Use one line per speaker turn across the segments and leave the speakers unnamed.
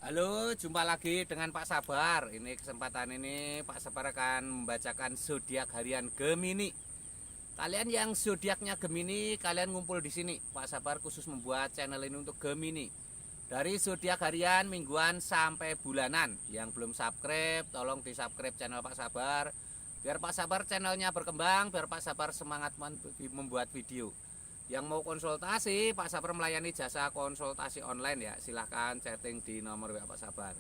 Halo, jumpa lagi dengan Pak Sabar. Ini kesempatan ini Pak Sabar akan membacakan zodiak harian Gemini. Kalian yang zodiaknya Gemini, kalian ngumpul di sini. Pak Sabar khusus membuat channel ini untuk Gemini. Dari zodiak harian, mingguan sampai bulanan. Yang belum subscribe, tolong di-subscribe channel Pak Sabar. Biar Pak Sabar channelnya berkembang, biar Pak Sabar semangat membuat video. Yang mau konsultasi, Pak Sabar melayani jasa konsultasi online ya. Silahkan chatting di nomor WA Pak Sabar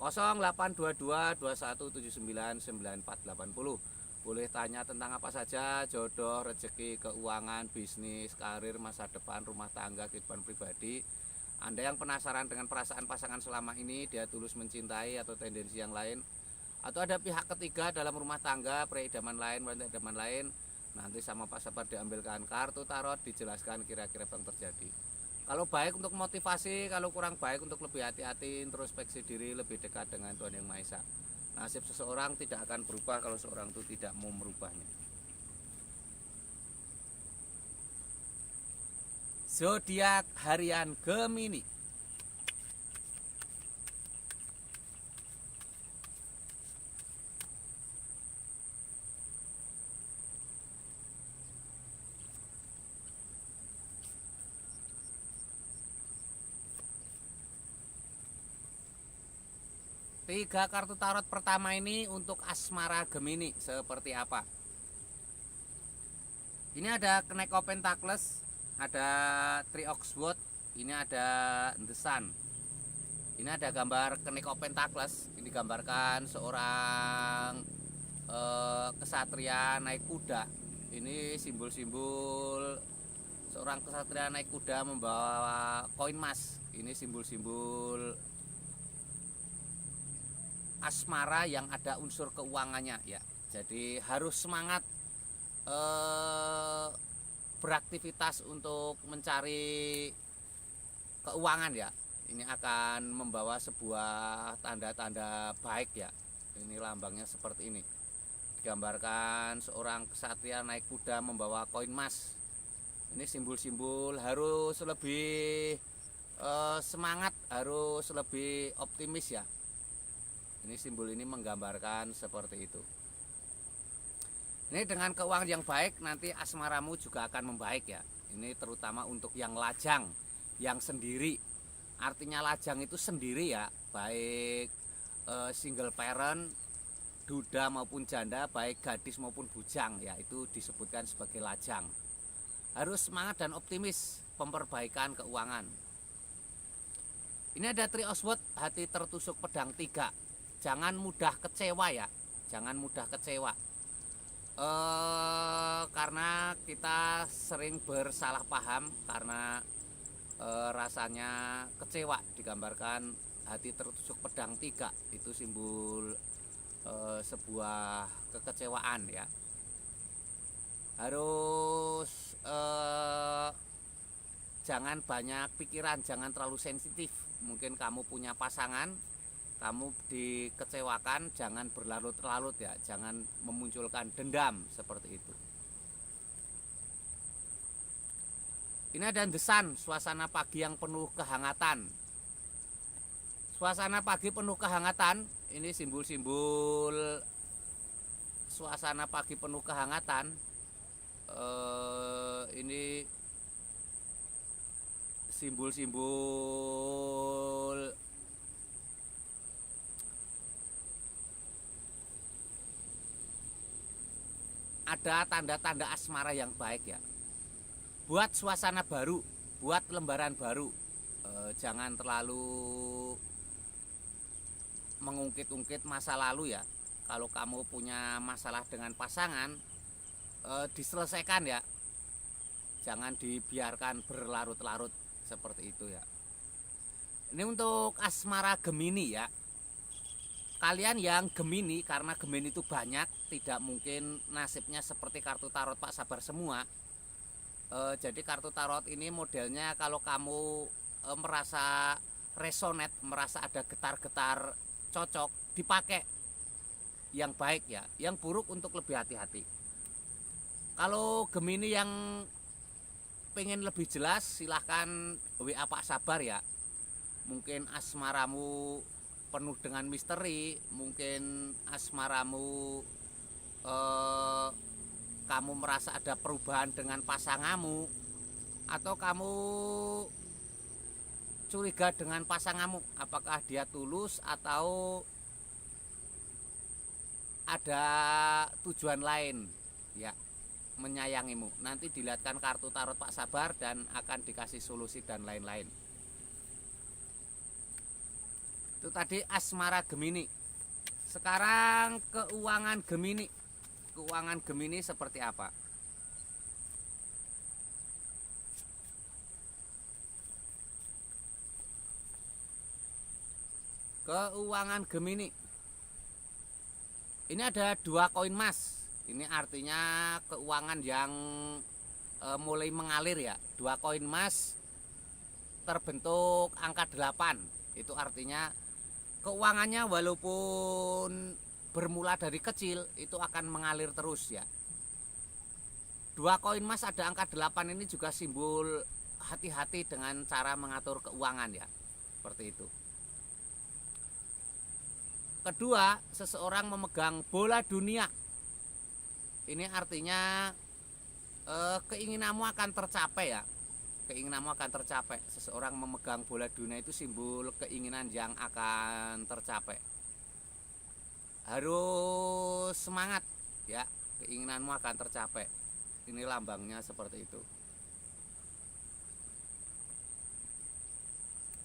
0822 2179 9480. Boleh tanya tentang apa saja, jodoh, rezeki, keuangan, bisnis, karir, masa depan, rumah tangga, kehidupan pribadi. Anda yang penasaran dengan perasaan pasangan selama ini, dia tulus mencintai atau tendensi yang lain, atau ada pihak ketiga dalam rumah tangga, preidaman lain, wanita idaman lain, nanti sama Pak Sabar diambilkan kartu tarot, dijelaskan kira-kira apa yang terjadi. Kalau baik untuk motivasi, kalau kurang baik untuk lebih hati-hati, introspeksi diri, lebih dekat dengan Tuhan Yang Maha Esa. Nasib seseorang tidak akan berubah kalau seorang itu tidak mau merubahnya. Zodiak harian Gemini. Tiga kartu tarot pertama ini untuk asmara Gemini seperti apa? Ini ada Knight of Pentacles, ada Three of Swords, ini ada The Sun. Ini ada gambar Knight of Pentacles. Ini digambarkan seorang kesatria naik kuda. Ini simbol-simbol seorang kesatria naik kuda membawa koin emas. Ini simbol-simbol asmara yang ada unsur keuangannya ya. Jadi harus semangat beraktivitas untuk mencari keuangan ya. Ini akan membawa sebuah tanda-tanda baik ya. Ini lambangnya seperti ini. Digambarkan seorang kesatria naik kuda membawa koin emas. Ini simbol-simbol harus lebih semangat, harus lebih optimis ya. Ini simbol ini menggambarkan seperti itu. Ini dengan keuangan yang baik, nanti asmaramu juga akan membaik ya. Ini terutama untuk yang lajang, yang sendiri. Artinya lajang itu sendiri ya, baik single parent, duda maupun janda, baik gadis maupun bujang ya, itu disebutkan sebagai lajang. Harus semangat dan optimis memperbaikan keuangan. Ini ada Three of Swords, hati tertusuk pedang 3. Jangan mudah kecewa ya, jangan mudah kecewa. Karena kita sering bersalah paham karena rasanya kecewa. Digambarkan hati tertusuk pedang 3, itu simbol sebuah kekecewaan ya. Harus jangan banyak pikiran, jangan terlalu sensitif. Mungkin kamu punya pasangan, kamu dikecewakan, jangan berlarut-larut ya, jangan memunculkan dendam seperti itu. Ini ada The Sun, suasana pagi yang penuh kehangatan. Suasana pagi penuh kehangatan, ini simbol-simbol suasana pagi penuh kehangatan. Ini simbol-simbol ada tanda-tanda asmara yang baik ya. Buat suasana baru, buat lembaran baru. Jangan terlalu mengungkit-ungkit masa lalu ya. Kalau kamu punya masalah dengan pasangan, diselesaikan ya. Jangan dibiarkan berlarut-larut seperti itu ya. Ini untuk asmara Gemini ya. Kalian yang Gemini, karena Gemini itu banyak, tidak mungkin nasibnya seperti kartu tarot Pak Sabar semua. Jadi kartu tarot ini modelnya kalau kamu merasa resonate, merasa ada getar-getar cocok, dipakai yang baik ya. Yang buruk untuk lebih hati-hati. Kalau Gemini yang pengen lebih jelas, silahkan WA Pak Sabar ya. mungkin asmaramu penuh dengan misteri, mungkin asmaramu kamu merasa ada perubahan dengan pasanganmu, atau kamu curiga dengan pasanganmu, apakah dia tulus atau ada tujuan lain ya menyayangimu. Nanti dilihatkan kartu tarot Pak Sabar dan akan dikasih solusi dan lain-lain. Itu tadi asmara Gemini. Sekarang keuangan Gemini. Keuangan Gemini seperti apa? Keuangan Gemini. Ini ada 2 koin emas. Ini artinya keuangan yang mulai mengalir ya. 2 koin emas terbentuk angka 8. Itu artinya keuangannya walaupun bermula dari kecil itu akan mengalir terus ya. 2 koin emas ada angka 8 ini juga simbol hati-hati dengan cara mengatur keuangan ya. Seperti itu. Kedua, seseorang memegang bola dunia. Ini artinya keinginanmu akan tercapai ya. Keinginanmu akan tercapai. Seseorang memegang bola dunia itu simbol keinginan yang akan tercapai. Harus semangat ya, keinginanmu akan tercapai. Ini lambangnya seperti itu.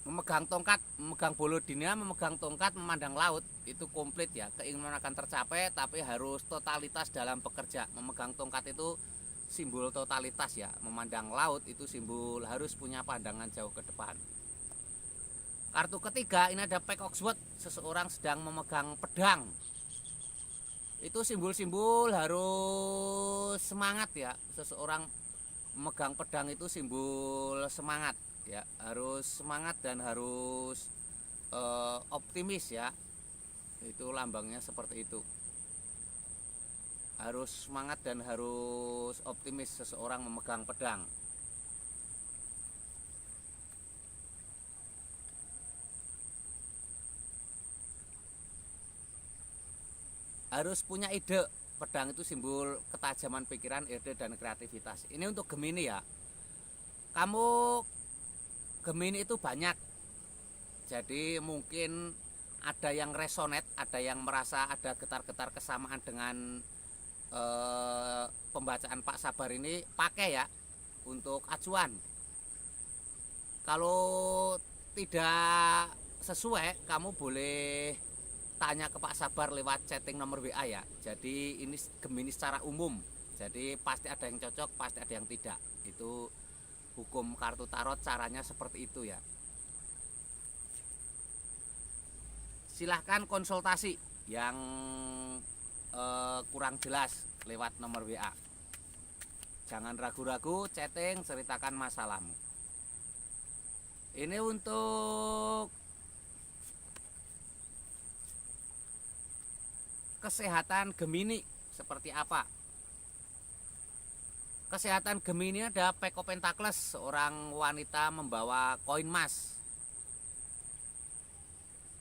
Memegang tongkat, memegang bola dunia, memegang tongkat, memandang laut, itu komplit ya. Keinginan akan tercapai tapi harus totalitas dalam bekerja. Memegang tongkat itu simbol totalitas ya. Memandang laut itu simbol harus punya pandangan jauh ke depan. Kartu ketiga ini ada Pack of Swords. Seseorang sedang memegang pedang. Itu simbol-simbol harus semangat ya. Seseorang memegang pedang itu simbol semangat ya, harus semangat dan harus optimis ya. Itu lambangnya seperti itu. Harus semangat dan harus optimis seseorang memegang pedang. Harus punya ide. Pedang itu simbol ketajaman pikiran, ide dan kreativitas. Ini untuk Gemini ya. Kamu Gemini itu banyak. Jadi mungkin ada yang resonate, ada yang merasa ada getar-getar kesamaan dengan pembacaan Pak Sabar ini, pakai ya untuk acuan. Kalau tidak sesuai, kamu boleh tanya ke Pak Sabar lewat chatting nomor WA ya. Jadi ini Gemini secara umum. Jadi pasti ada yang cocok, pasti ada yang tidak. Itu hukum kartu tarot, caranya seperti itu ya. Silahkan konsultasi yang kurang jelas lewat nomor WA. Jangan ragu-ragu, chatting, ceritakan masalahmu. Ini untuk kesehatan Gemini seperti apa? Kesehatan Gemini ada Pack of Pentacles, seorang wanita membawa koin emas.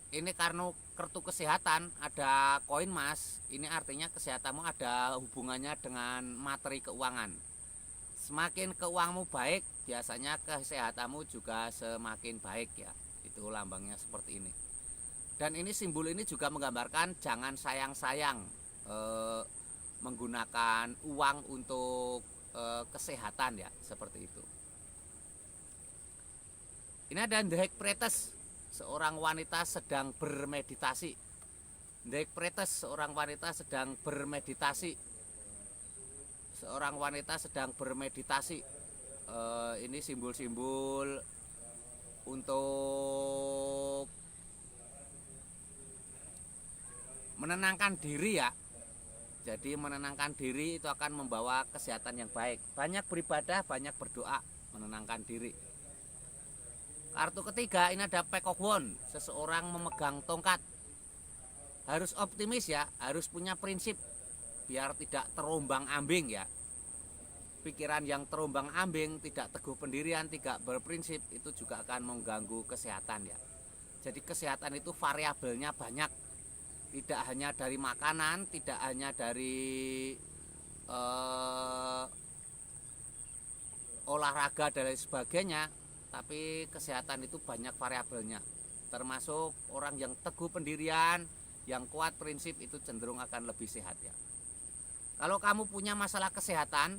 Ini karena kartu kesehatan ada koin emas, ini artinya kesehatanmu ada hubungannya dengan materi keuangan. Semakin keuanganmu baik, biasanya kesehatanmu juga semakin baik ya. Itu lambangnya seperti ini. Dan ini simbol ini juga menggambarkan jangan sayang-sayang menggunakan uang untuk kesehatan ya, seperti itu. Ini ada The High Priestess, seorang wanita sedang bermeditasi. The High Priestess, seorang wanita sedang bermeditasi. Seorang wanita sedang bermeditasi. Ini simbol-simbol untuk menenangkan diri ya. Jadi menenangkan diri itu akan membawa kesehatan yang baik. Banyak beribadah, banyak berdoa, menenangkan diri. Kartu ketiga ini ada Pack of Wands, seseorang memegang tongkat. Harus optimis ya, harus punya prinsip biar tidak terombang-ambing ya. Pikiran yang terombang-ambing, tidak teguh pendirian, tidak berprinsip, itu juga akan mengganggu kesehatan ya. Jadi kesehatan itu variabelnya banyak, tidak hanya dari makanan, tidak hanya dari olahraga dan lain sebagainya, tapi kesehatan itu banyak variabelnya. Termasuk orang yang teguh pendirian, yang kuat prinsip itu cenderung akan lebih sehat ya. Kalau kamu punya masalah kesehatan,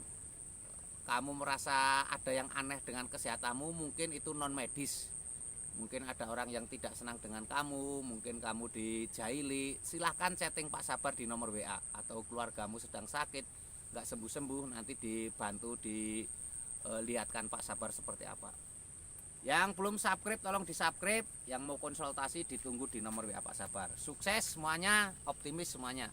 kamu merasa ada yang aneh dengan kesehatanmu, mungkin itu non medis. Mungkin ada orang yang tidak senang dengan kamu, mungkin kamu dijahili, silahkan chatting Pak Sabar di nomor WA. Atau keluargamu sedang sakit, nggak sembuh-sembuh, nanti dibantu dilihatkan Pak Sabar seperti apa. Yang belum subscribe tolong di subscribe, yang mau konsultasi ditunggu di nomor WA Pak Sabar. Sukses semuanya, optimis semuanya.